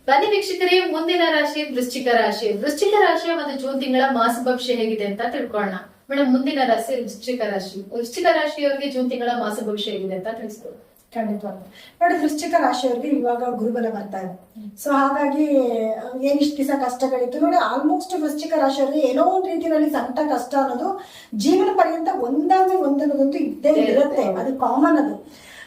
ಬನ್ನಿ ವೀಕ್ಷಕರೇ, ಮುಂದಿನ ರಾಶಿ ವೃಶ್ಚಿಕ ರಾಶಿ. ವೃಶ್ಚಿಕ ರಾಶಿಯ ಒಂದು ಜೂನ್ ತಿಂಗಳ ಮಾಸ ಭವಿಷ್ಯ ಹೇಗಿದೆ ಅಂತ ತಿಳ್ಕೊಳ್ಳೋಣ. ಮೇಡಮ್, ಮುಂದಿನ ರಾಶಿ ವೃಶ್ಚಿಕ ರಾಶಿ. ವೃಶ್ಚಿಕ ರಾಶಿಯವರಿಗೆ ಜೂನ್ ತಿಂಗಳ ಮಾಸ ಭವಿಷ್ಯ ಹೇಗಿದೆ ಅಂತ ತಿಳಿಸ್ಕೊಡಿ. ಖಂಡಿತವಾಗಿ ನೋಡಿ, ವೃಶ್ಚಿಕ ರಾಶಿಯವರಿಗೆ ಇವಾಗ ಗುರುಬಲ ಬರ್ತಾ ಇದೆ. ಸೊ ಹಾಗಾಗಿ ಏನಿಷ್ಟು ದಿವಸ ಕಷ್ಟಗಳಿತ್ತು ನೋಡಿ, ಆಲ್ಮೋಸ್ಟ್ ವೃಶ್ಚಿಕ ರಾಶಿಯವರಿಗೆ ಏನೋ ಒಂದು ರೀತಿಯಲ್ಲಿ ಸಂಕಟ ಕಷ್ಟ ಅನ್ನೋದು ಜೀವನ ಪರ್ಯಂತ ಒಂದಾದ್ಮೇಲೆ ಒಂದನ್ನೋದಂತೂ ಇದ್ದೇ ಇರುತ್ತೆ. ಅದು ಕಾಮನ್.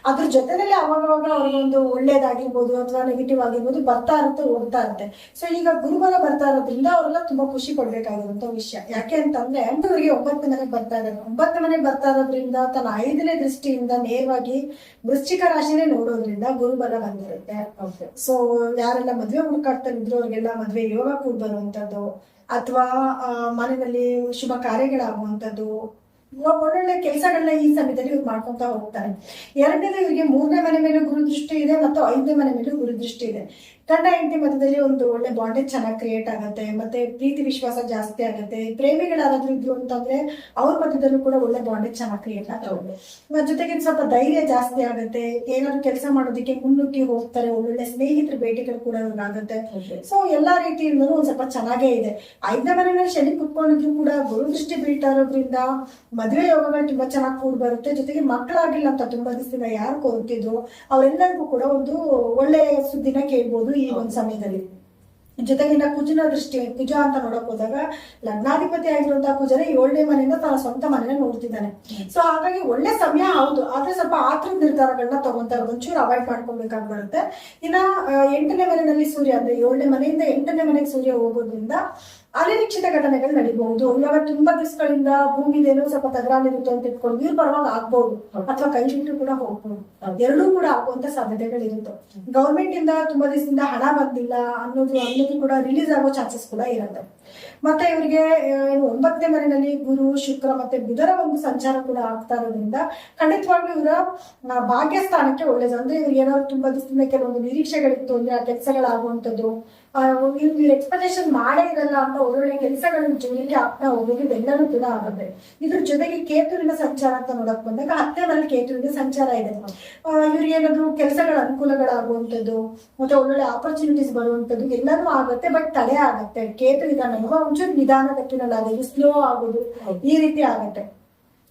ಅದ್ರ ಜೊತೆನಲ್ಲಿ ಅವಾಗವಾಗ ಅವ್ರಿಗೊಂದು ಒಳ್ಳೇದಾಗಿರ್ಬೋದು ಅಥವಾ ನೆಗೆಟಿವ್ ಆಗಿರ್ಬೋದು ಬರ್ತಾ ಇರುತ್ತೆ, ಹೋಗ್ತಾ ಇರುತ್ತೆ. ಸೊ ಈಗ ಗುರುಬಲ ಬರ್ತಾ ಇರೋದ್ರಿಂದ ಅವರೆಲ್ಲ ತುಂಬಾ ಖುಷಿ ಪಡ್ಬೇಕಾಗಿರುವಂತ ವಿಷಯ. ಯಾಕೆ ಅಂತಂದ್ರೆ ಇವರಿಗೆ 9ನೇ ಮನೆಗೆ ಬರ್ತಾ ಇದ್ದಾರೆ. 9ನೇ ಮನೆಗೆ ಬರ್ತಾ ಇರೋದ್ರಿಂದ ತನ್ನ 5ನೇ ದೃಷ್ಟಿಯಿಂದ ನೇರವಾಗಿ ವೃಶ್ಚಿಕ ರಾಶಿನೇ ನೋಡೋದ್ರಿಂದ ಗುರುಬಲ ಬಂದಿರುತ್ತೆ. ಸೊ ಯಾರೆಲ್ಲ ಮದ್ವೆ ಹುಡುಕಾಡ್ತಾ ಇದ್ರು ಅವ್ರಿಗೆಲ್ಲ ಮದ್ವೆ ಯೋಗ ಕೂಡ ಬರುವಂತದ್ದು, ಅಥವಾ ಮನೆಯಲ್ಲಿ ಶುಭ ಕಾರ್ಯಗಳಾಗುವಂಥದ್ದು, ಒಳ್ಳೊಳ್ಳೆ ಕೆಲಸಗಳನ್ನ ಈ ಸಮಯದಲ್ಲಿ ಇವ್ರು ಮಾಡ್ಕೊಂತ ಹೋಗ್ತಾರೆ. ಎರಡನೇದು, ಇವರಿಗೆ 3ನೇ ಮನೆ ಮೇಲೆ ಗುರುದೃಷ್ಟಿ ಇದೆ ಮತ್ತು 5ನೇ ಮನೆ ಮೇಲೆ ಗುರುದೃಷ್ಟಿ ಇದೆ. ಗಂಡ ಹೆಂಡತಿ ಮಧ್ಯದಲ್ಲಿ ಒಂದು ಒಳ್ಳೆ ಬಾಂಡೇಜ್ ಚೆನ್ನಾಗಿ ಕ್ರಿಯೇಟ್ ಆಗುತ್ತೆ, ಮತ್ತೆ ಪ್ರೀತಿ ವಿಶ್ವಾಸ ಜಾಸ್ತಿ ಆಗುತ್ತೆ. ಪ್ರೇಮಿಗಳಾರಾದ್ರೂ ಇದ್ರು ಅಂತಂದ್ರೆ ಅವ್ರ ಮಧ್ಯದಲ್ಲೂ ಕೂಡ ಒಳ್ಳೆ ಬಾಂಡೇಜ್ ಚೆನ್ನಾಗಿ ಕ್ರಿಯೇಟ್ ಆಗುತ್ತೆ. ಜೊತೆಗೆ ಸ್ವಲ್ಪ ಧೈರ್ಯ ಜಾಸ್ತಿ ಆಗುತ್ತೆ, ಏನಾದ್ರು ಕೆಲಸ ಮಾಡೋದಕ್ಕೆ ಮುನ್ನುಗ್ಗಿ ಹೋಗ್ತಾರೆ. ಒಳ್ಳೊಳ್ಳೆ ಸ್ನೇಹಿತರ ಭೇಟಿಗಳು ಕೂಡ ಆಗುತ್ತೆ. ಸೊ ಎಲ್ಲಾ ರೀತಿಯಿಂದಲೂ ಒಂದ್ ಸ್ವಲ್ಪ ಚೆನ್ನಾಗೇ ಇದೆ. 5ನೇ ಮನೆ ಮೇಲೆ ಶನಿ ಕುತ್ಕೊಂಡಿದ್ರು ಕೂಡ ಗುರುದೃಷ್ಟಿ ಬೀಳ್ತಾ ಇರೋದ್ರಿಂದ ಮದುವೆ ಯೋಗಗಳು ತುಂಬಾ ಚೆನ್ನಾಗಿ ಕೂಡ ಬರುತ್ತೆ. ಜೊತೆಗೆ ಮಕ್ಕಳಾಗಿಲ್ಲ ಅಂತ ತುಂಬಾ ದಿವಸದಿಂದ ಯಾರು ಕೋರುತ್ತಿದ್ರು ಅವರೆಲ್ಲರಿಗೂ ಕೂಡ ಒಂದು ಒಳ್ಳೆ ಸುದ್ದಿನ ಕೇಳ್ಬೋದು ಈ ಒಂದು ಸಮಯದಲ್ಲಿ. ಜೊತೆಗೆ ಕುಜನ ದೃಷ್ಟಿ, ಕುಜ ಅಂತ ನೋಡಕ್ ಹೋದಾಗ ಲಗ್ನಾಧಿಪತಿ ಆಗಿರುವಂತಹ ಕುಜನ 7ನೇ ಮನೆಯಿಂದ ತನ್ನ ಸ್ವಂತ ಮನೆಯ ನೋಡ್ತಿದ್ದಾನೆ. ಸೊ ಹಾಗಾಗಿ ಒಳ್ಳೆ ಸಮಯ ಹೌದು, ಆದ್ರೆ ಸ್ವಲ್ಪ ಆತುರ ನಿರ್ಧಾರಗಳನ್ನ ತಗೊಂತಾರೆ, ಒಂಚೂರು ಅವಾಯ್ಡ್ ಮಾಡ್ಕೊಬೇಕಾಗಿ ಬರುತ್ತೆ. ಇನ್ನ 8ನೇ ಮನೆಯಲ್ಲಿ ಸೂರ್ಯ ಅಂದ್ರೆ 7ನೇ ಮನೆಯಿಂದ 8ನೇ ಮನೆಗೆ ಸೂರ್ಯ ಹೋಗೋದ್ರಿಂದ ಅನಿರೀಕ್ಷಿತ ಘಟನೆಗಳು ನಡೀಬಹುದು. ಇವಾಗ ತುಂಬಾ ದಿವಸಗಳಿಂದ ಭೂಮಿದೇನೋ ಸ್ವಲ್ಪ ತಗರಾಲಿರುತ್ತೆ ಅಂತ ಇಟ್ಕೊಂಡು ಇವ್ರ ಪರವಾಗಿ ಆಗ್ಬಹುದು, ಅಥವಾ ಕೈ ಬಿಟ್ಟು ಕೂಡ ಹೋಗ್ಬಹುದು. ಎರಡೂ ಕೂಡ ಆಗುವಂತ ಸಾಧ್ಯತೆಗಳಿರುತ್ತೆ. ಗೌರ್ಮೆಂಟ್ ಇಂದ ತುಂಬಾ ದಿವಸದಿಂದ ಹಣ ಬಂದಿಲ್ಲ ಅನ್ನೋದು ಕೂಡ ರಿಲೀಸ್ ಆಗೋ ಚಾನ್ಸಸ್ ಕೂಡ ಇರುತ್ತೆ. ಮತ್ತೆ ಇವರಿಗೆ 9ನೇ ಮನೆಯಲ್ಲಿ ಗುರು, ಶುಕ್ರ ಮತ್ತೆ ಬುಧರ ಒಂದು ಸಂಚಾರ ಕೂಡ ಆಗ್ತಾ ಇರೋದ್ರಿಂದ ಖಂಡಿತವಾಗ್ಲೂ ಇವರ ಭಾಗ್ಯ ಸ್ಥಾನಕ್ಕೆ ಒಳ್ಳೇದು. ಅಂದ್ರೆ ಇವ್ರಿಗೆ ಏನಾದ್ರು ತುಂಬಾ ದಿವಸದಿಂದ ಕೆಲವೊಂದು ನಿರೀಕ್ಷೆಗಳಿತ್ತು ಅಂದ್ರೆ ಆ ಕೆಲಸಗಳಾಗುವಂಥದ್ದು, ಇವ್ರು ಎಕ್ಸ್ಪೆಕ್ಟೇಷನ್ ಮಾಡೇ ಇರಲ್ಲ ಅಂತ ಒಳ್ಳೊಳ್ಳೆ ಕೆಲಸಗಳು ಜೊತೆಗೆ ಆಗ್ತಾ ಹೋಗೋದು ಎಲ್ಲರೂ ಕೂಡ ಆಗುತ್ತೆ. ಇದ್ರ ಜೊತೆಗೆ ಕೇತುವಿನ ಸಂಚಾರ ಅಂತ ನೋಡಕ್ ಬಂದಾಗ 10ನೇ ಮನೇಲಿ ಕೇತುವಿನ ಸಂಚಾರ ಇದೆ. ಇವ್ರಿಗೆ ಏನಾದ್ರು ಕೆಲಸಗಳ ಅನುಕೂಲಗಳಾಗುವಂಥದ್ದು ಮತ್ತೆ ಒಳ್ಳೊಳ್ಳೆ ಆಪರ್ಚುನಿಟೀಸ್ ಬರುವಂಥದ್ದು ಎಲ್ಲರೂ ಆಗುತ್ತೆ. ಬಟ್ ತಡೆ ಆಗುತ್ತೆ. ಕೇತು ಇದಾನೆ ಒಂಚೂರು ನಿಧಾನಗತಿನಲ್ಲಿ ಸ್ಲೋ ಆಗೋದು ಈ ರೀತಿ ಆಗುತ್ತೆ.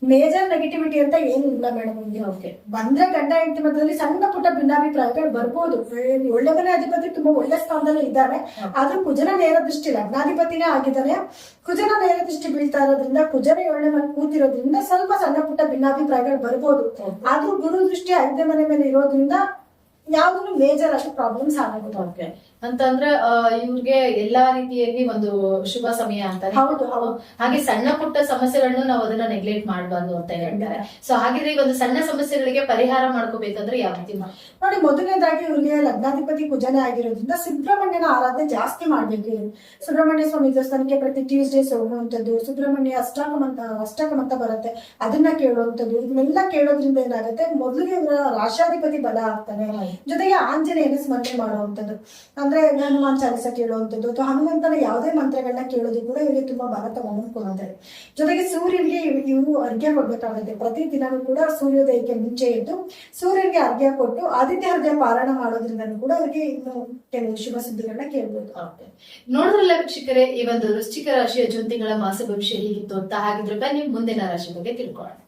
ಮೇಜರ್ ನೆಗೆಟಿವಿಟಿ ಅಂತ ಏನು ಇಲ್ಲ ಮೇಡಮ್. ನಿಮ್ಗೆ ಬಂದ್ರೆ ಗಂಡ ಹೆಂಡತಿ ಮಧ್ಯದಲ್ಲಿ ಸಣ್ಣ ಪುಟ್ಟ ಭಿನ್ನಾಭಿಪ್ರಾಯಗಳು ಬರ್ಬೋದು. ಒಳ್ಳೆ ಮನೆ ಅಧಿಪತಿ ತುಂಬಾ ಒಳ್ಳೆ ಸ್ಥಾನದಲ್ಲಿ ಇದ್ದಾರೆ, ಆದ್ರೂ ಕುಜನ ನೇರ ದೃಷ್ಟಿ ಲಗ್ನಾಧಿಪತಿನೇ ಆಗಿದ್ದಾನೆ. ಕುಜನ ನೇರ ದೃಷ್ಟಿ ಬೀಳ್ತಾ ಇರೋದ್ರಿಂದ ಕುಜನ 7ನೇ ಮನೆ ಕೂತಿರೋದ್ರಿಂದ ಸ್ವಲ್ಪ ಸಣ್ಣ ಪುಟ್ಟ ಭಿನ್ನಾಭಿಪ್ರಾಯಗಳು ಬರ್ಬೋದು. ಆದ್ರೂ ಗುರು ದೃಷ್ಟಿ 5ನೇ ಮನೆ ಮೇಲೆ ಇರೋದ್ರಿಂದ ಯಾವ್ದು ಮೇಜರ್ ಅಷ್ಟು ಪ್ರಾಬ್ಲಮ್ಸ್ ಆಗುತ್ತೆ ಅಂತಂದ್ರೆ ಇವ್ರಿಗೆ ಎಲ್ಲಾ ರೀತಿಯಾಗಿ ಒಂದು ಶುಭ ಸಮಯ ಅಂತ. ಹೌದು. ಹಾಗೆ ಸಣ್ಣ ಪುಟ್ಟ ಸಮಸ್ಯೆಗಳನ್ನು ನಾವು ಅದನ್ನ ನೆಗ್ಲೆಕ್ಟ್ ಮಾಡಬಾರ್ದು ಅಂತ ಹೇಳ್ತಾರೆ. ಸೊ ಹಾಗಿದ್ರೆ ಈ ಒಂದು ಸಣ್ಣ ಸಮಸ್ಯೆಗಳಿಗೆ ಪರಿಹಾರ ಮಾಡ್ಕೋಬೇಕಂದ್ರೆ ಯಾವ ರೀತಿ ನೋಡಿ, ಮೊದಲನೇದಾಗಿ ಇವ್ರಿಗೆ ಲಗ್ನಾಧಿಪತಿ ಕುಜನೇ ಆಗಿರೋದ್ರಿಂದ ಸುಬ್ರಹ್ಮಣ್ಯನ ಆರಾಧನೆ ಜಾಸ್ತಿ ಮಾಡ್ಬೇಕು. ಸುಬ್ರಹ್ಮಣ್ಯ ಸ್ವಾಮಿ ದೇವಸ್ಥಾನಕ್ಕೆ ಪ್ರತಿ ಟ್ಯೂಸ್ಡೇಸ್ ಹೋಗುವಂಥದ್ದು, ಸುಬ್ರಹ್ಮಣ್ಯ ಅಷ್ಟಕಂ ಅಂತ ಬರುತ್ತೆ ಅದನ್ನ ಕೇಳುವಂಥದ್ದು, ಇದನ್ನೆಲ್ಲ ಕೇಳೋದ್ರಿಂದ ಏನಾಗುತ್ತೆ, ಮೊದಲಿಗೆ ಇವರ ರಾಶಾಧಿಪತಿ ಬಲ ಆಗ್ತಾನೆ. ಜೊತೆಗೆ ಆಂಜನೇಯನ ಸ್ಮರಣೆ ಮಾಡುವಂಥದ್ದು ಅಂದ್ರೆ ಹನುಮಾನ್ ಚಾಲಿಸ ಕೇಳುವಂಥದ್ದು ಅಥವಾ ಹನುಮಂತನ ಯಾವುದೇ ಮಂತ್ರಗಳನ್ನ ಕೇಳೋದು ಕೂಡ ಇವರಿಗೆ ತುಂಬಾ ಬಲ ತಗೊಂಡು ಕೊಡುತ್ತೆ. ಜೊತೆಗೆ ಸೂರ್ಯನಿಗೆ ಇವರು ಅರ್ಘ್ಯ ಕೊಡ್ಬೇಕಾಗುತ್ತೆ. ಪ್ರತಿ ದಿನವೂ ಕೂಡ ಸೂರ್ಯೋದಯಕ್ಕೆ ಮುಂಚೆ ಇದ್ದು ಸೂರ್ಯನಿಗೆ ಅರ್ಘ್ಯ ಕೊಟ್ಟು ಆದಿತ್ಯ ಹೃದಯ ಪಾರಾಯಣ ಮಾಡೋದ್ರಿಂದ ಕೂಡ ಅವರಿಗೆ ಇನ್ನು ಕೆಲವು ಶುಭ ಸುದ್ದಿಗಳನ್ನ ಕೇಳ್ಬೋದು. ನೋಡಿದ್ರಲ್ಲ ವೀಕ್ಷಕರೇ, ಈ ಒಂದು ವೃಶ್ಚಿಕ ರಾಶಿಯ ಜೂನ್ ತಿಂಗಳ ಮಾಸ ಭವಿಷ್ಯ ಹೀಗಿತ್ತು ಅಂತ. ಹಾಗಿದ್ರೆ ಬನ್ನಿ ಮುಂದಿನ ರಾಶಿ ಬಗ್ಗೆ ತಿಳ್ಕೊಳ್ಳೋಣ.